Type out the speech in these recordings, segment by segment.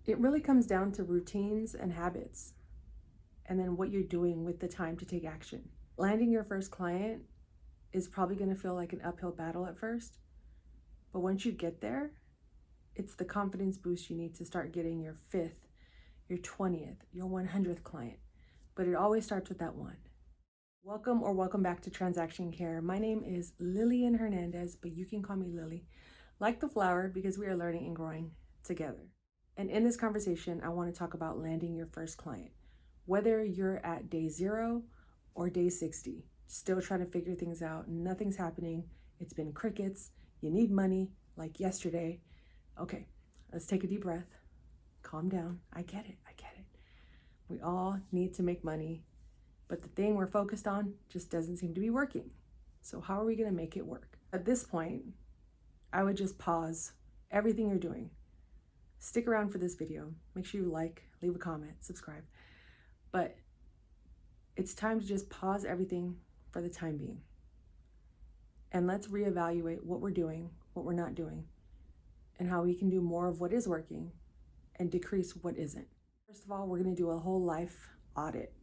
It really comes down to routines and habits, and then what you're doing with the time to take action. Landing your first client is probably going to feel like an uphill battle at first, but once you get there, it's the confidence boost you need to start getting your 5th, your 20th, your 100th client. But it always starts with that one. Welcome back to Transaction Care. My name is Lillian Hernandez, but you can call me Lily, like the flower, because we are learning and growing together. And in this conversation, I want to talk about landing your first client. Whether you're at day 0 or day 60, still trying to figure things out, nothing's happening, it's been crickets, you need money, like yesterday. Okay, let's take a deep breath, calm down. I get it. We all need to make money, but the thing we're focused on just doesn't seem to be working. So how are we going to make it work? At this point, I would just pause everything you're doing. Stick around for this video. Make sure you like, leave a comment, subscribe. But it's time to just pause everything for the time being. And let's reevaluate what we're doing, what we're not doing, and how we can do more of what is working and decrease what isn't. First of all, we're going to do a whole life audit,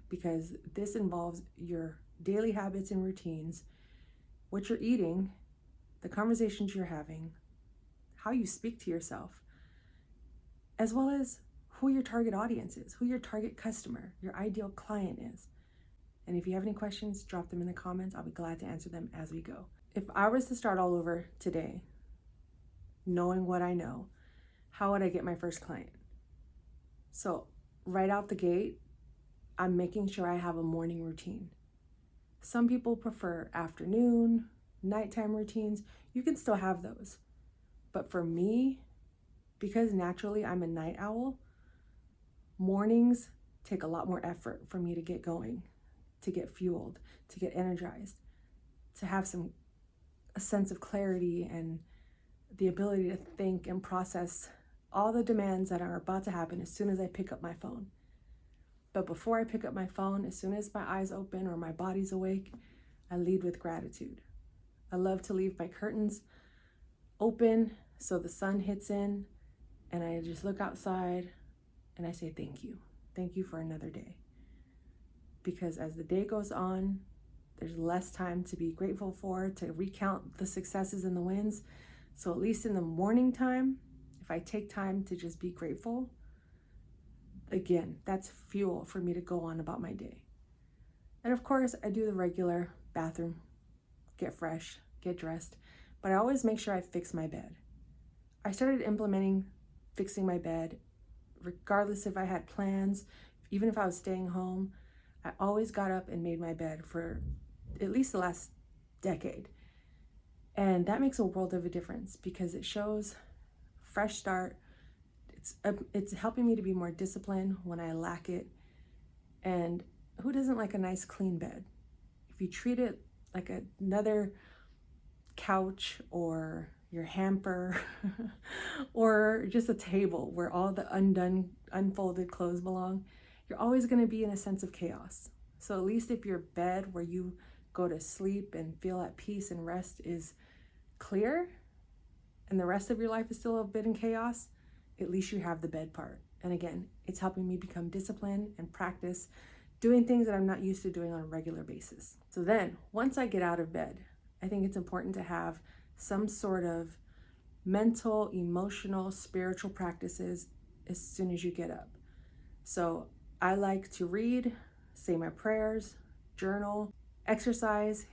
because this involves your daily habits and routines, what you're eating, the conversations you're having, how you speak to yourself, as well as who your target audience is, who your target customer, your ideal client is. And if you have any questions, drop them in the comments. I'll be glad to answer them as we go. If I was to start all over today, knowing what I know, how would I get my first client? So right out the gate, I'm making sure I have a morning routine. Some people prefer afternoon, nighttime routines. You can still have those. But for me, because naturally I'm a night owl, mornings take a lot more effort for me to get going, to get fueled, to get energized, to have a sense of clarity and the ability to think and process all the demands that are about to happen as soon as I pick up my phone. But before I pick up my phone, as soon as my eyes open or my body's awake, I lead with gratitude. I love to leave my curtains open so the sun hits in, and I just look outside and I say thank you. Thank you for another day. Because as the day goes on, there's less time to be grateful for, to recount the successes and the wins. So at least in the morning time, if I take time to just be grateful, again, that's fuel for me to go on about my day. And of course, I do the regular bathroom, get fresh, get dressed, but I always make sure I fix my bed. I started implementing fixing my bed, regardless if I had plans, even if I was staying home. I always got up and made my bed for at least the last decade. And that makes a world of a difference, because it shows fresh start. It's helping me to be more disciplined when I lack it. And who doesn't like a nice clean bed? If you treat it like another couch or your hamper or just a table where all the unfolded clothes belong, you're always going to be in a sense of chaos. So at least if your bed where you go to sleep and feel at peace and rest is clear, and the rest of your life is still a bit in chaos, at least you have the bed part. And again, it's helping me become disciplined and practice doing things that I'm not used to doing on a regular basis. So then, once I get out of bed, I think it's important to have some sort of mental, emotional, spiritual practices as soon as you get up. So I like to read, say my prayers, journal, exercise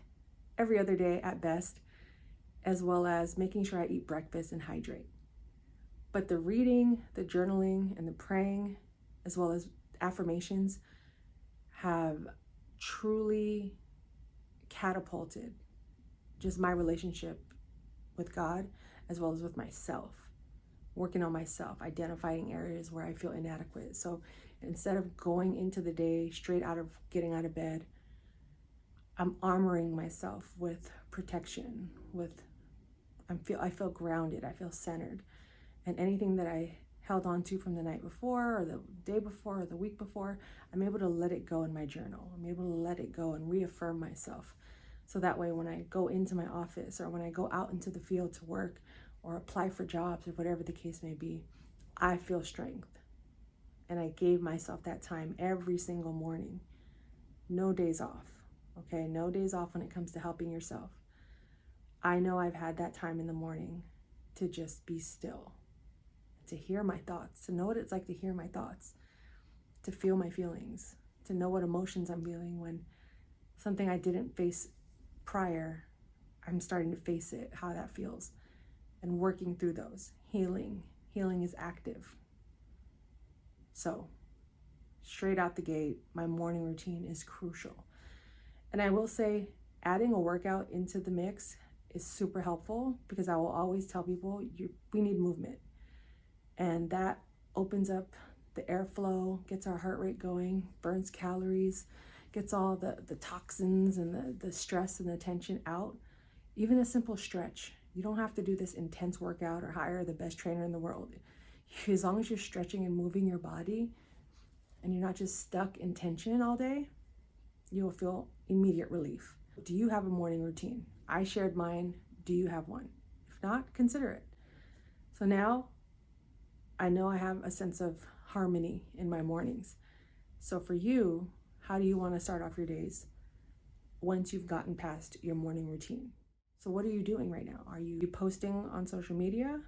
every other day at best, as well as making sure I eat breakfast and hydrate. But the reading, the journaling, and the praying, as well as affirmations, have truly catapulted just my relationship with God, as well as with myself, working on myself, identifying areas where I feel inadequate. So instead of going into the day straight out of getting out of bed, I'm armoring myself with protection, I feel grounded, I feel centered. And anything that I held on to from the night before or the day before or the week before, I'm able to let it go in my journal. I'm able to let it go and reaffirm myself. So that way when I go into my office or when I go out into the field to work or apply for jobs or whatever the case may be, I feel strength. And I gave myself that time every single morning. No days off, okay? No days off when it comes to helping yourself. I know I've had that time in the morning to just be still, to hear my thoughts, to know what it's like to hear my thoughts, to feel my feelings, to know what emotions I'm feeling when something I didn't face prior, I'm starting to face it, how that feels, and working through those. Healing is active. So, straight out the gate, my morning routine is crucial. And I will say, adding a workout into the mix is super helpful because I will always tell people we need movement. And that opens up the airflow, gets our heart rate going, burns calories, gets all the toxins and the stress and the tension out. Even a simple stretch. You don't have to do this intense workout or hire the best trainer in the world. As long as you're stretching and moving your body and you're not just stuck in tension all day, you'll feel immediate relief. Do you have a morning routine? I shared mine. Do you have one? If not, consider it. So now I know I have a sense of harmony in my mornings. So for you, how do you want to start off your days once you've gotten past your morning routine? So what are you doing right now? Are you posting on social media?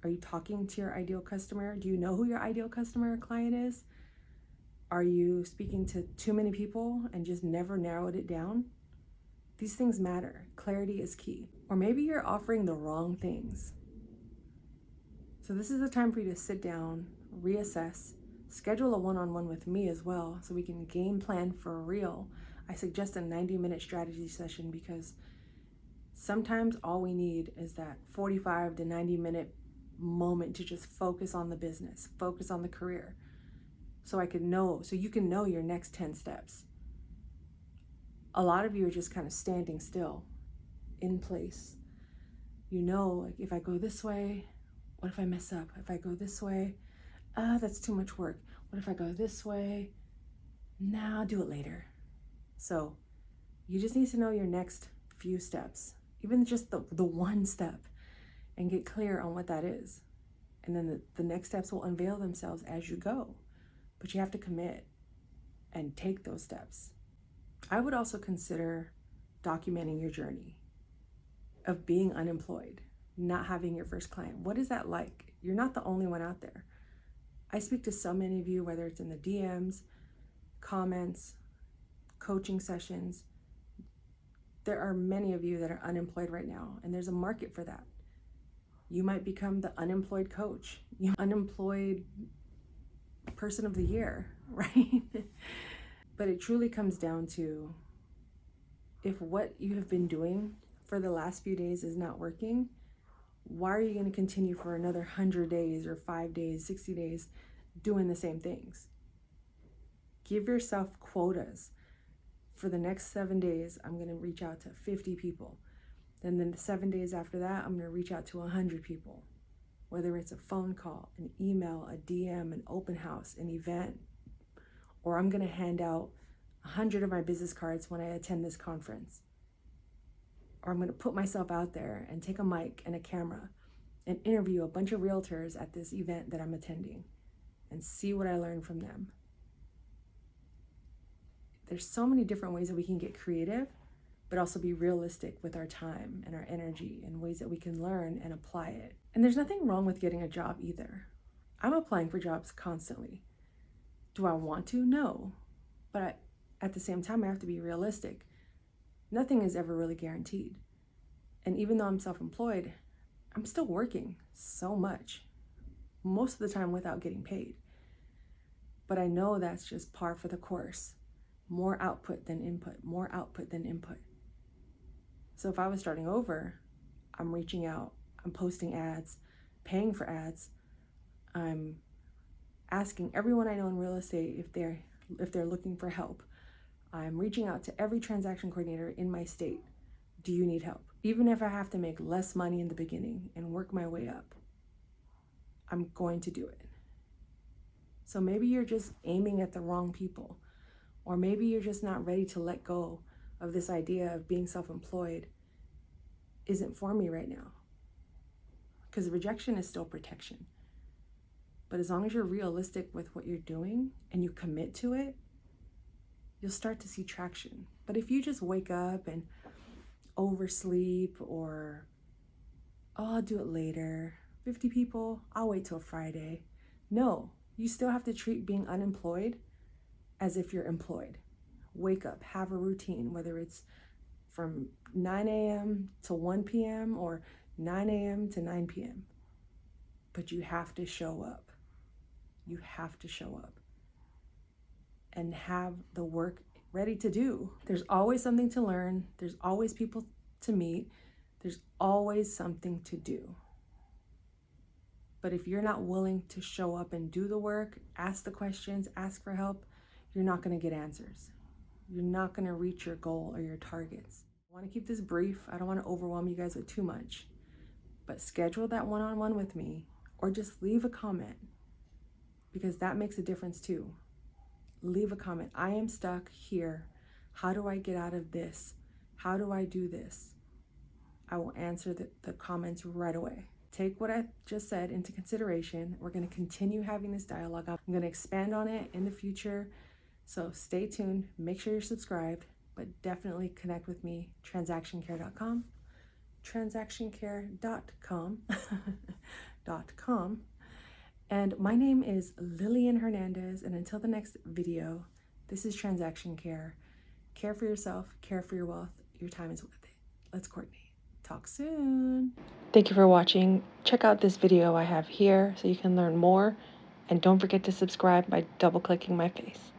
Are you talking to your ideal customer? Do you know who your ideal customer or client is? Are you speaking to too many people and just never narrowed it down? These things matter. Clarity is key. Or maybe you're offering the wrong things. So this is the time for you to sit down, reassess, schedule a one-on-one with me as well so we can game plan for real. I suggest a 90-minute strategy session because sometimes all we need is that 45 to 90-minute moment to just focus on the business, focus on the career. So you can know your next 10 steps. A lot of you are just kind of standing still in place. You know, like if I go this way, what if I mess up? If I go this way, that's too much work. What if I go this way? Nah, I'll do it later. So you just need to know your next few steps, even just the one step, and get clear on what that is. And then the next steps will unveil themselves as you go. But you have to commit and take those steps. I would also consider documenting your journey of being unemployed, not having your first client. What is that like? You're not the only one out there. I speak to so many of you, whether it's in the DMs, comments, coaching sessions. There are many of you that are unemployed right now, and there's a market for that. You might become the unemployed coach, unemployed person of the year, right? But it truly comes down to, if what you have been doing for the last few days is not working, why are you going to continue for another 100 days or 5 days, 60 days doing the same things? Give yourself quotas. For the next 7 days, I'm going to reach out to 50 people. Then the 7 days after that, I'm going to reach out to 100 people. Whether it's a phone call, an email, a DM, an open house, an event, or I'm going to hand out 100 of my business cards when I attend this conference. Or I'm going to put myself out there and take a mic and a camera and interview a bunch of realtors at this event that I'm attending and see what I learn from them. There's so many different ways that we can get creative, but also be realistic with our time and our energy and ways that we can learn and apply it. And there's nothing wrong with getting a job either. I'm applying for jobs constantly. Do I want to? No. But at the same time, I have to be realistic. Nothing is ever really guaranteed. And even though I'm self-employed, I'm still working so much, most of the time without getting paid. But I know that's just par for the course. More output than input, more output than input. So if I was starting over, I'm reaching out, I'm posting ads, paying for ads. I'm asking everyone I know in real estate if they're looking for help. I'm reaching out to every transaction coordinator in my state. Do you need help? Even if I have to make less money in the beginning and work my way up, I'm going to do it. So maybe you're just aiming at the wrong people, or maybe you're just not ready to let go of this idea of being self-employed isn't for me right now. Because rejection is still protection. But as long as you're realistic with what you're doing and you commit to it, you'll start to see traction. But if you just wake up and oversleep, or, oh, I'll do it later, 50 people, I'll wait till Friday. No, you still have to treat being unemployed as if you're employed. Wake up, have a routine, whether it's from 9 a.m. to 1 p.m. or 9 a.m. to 9 p.m. But you have to show up. You have to show up and have the work ready to do. There's always something to learn. There's always people to meet. There's always something to do. But if you're not willing to show up and do the work, ask the questions, ask for help, you're not going to get answers. You're not going to reach your goal or your targets. I want to keep this brief. I don't want to overwhelm you guys with too much. But schedule that one-on-one with me, or just leave a comment, because that makes a difference too. Leave a comment. I am stuck here. How do I get out of this? How do I do this? I will answer the comments right away. Take what I just said into consideration. We're going to continue having this dialogue. I'm going to expand on it in the future. So stay tuned. Make sure you're subscribed, but definitely connect with me. transactioncare.com. transactioncare.com. .com. And my name is Lillian Hernandez, and until the next video, this is Transaction Care. Care for yourself, care for your wealth. Your time is worth it. Let's coordinate. Talk soon. Thank you for watching. Check out this video I have here so you can learn more. And don't forget to subscribe by double-clicking my face.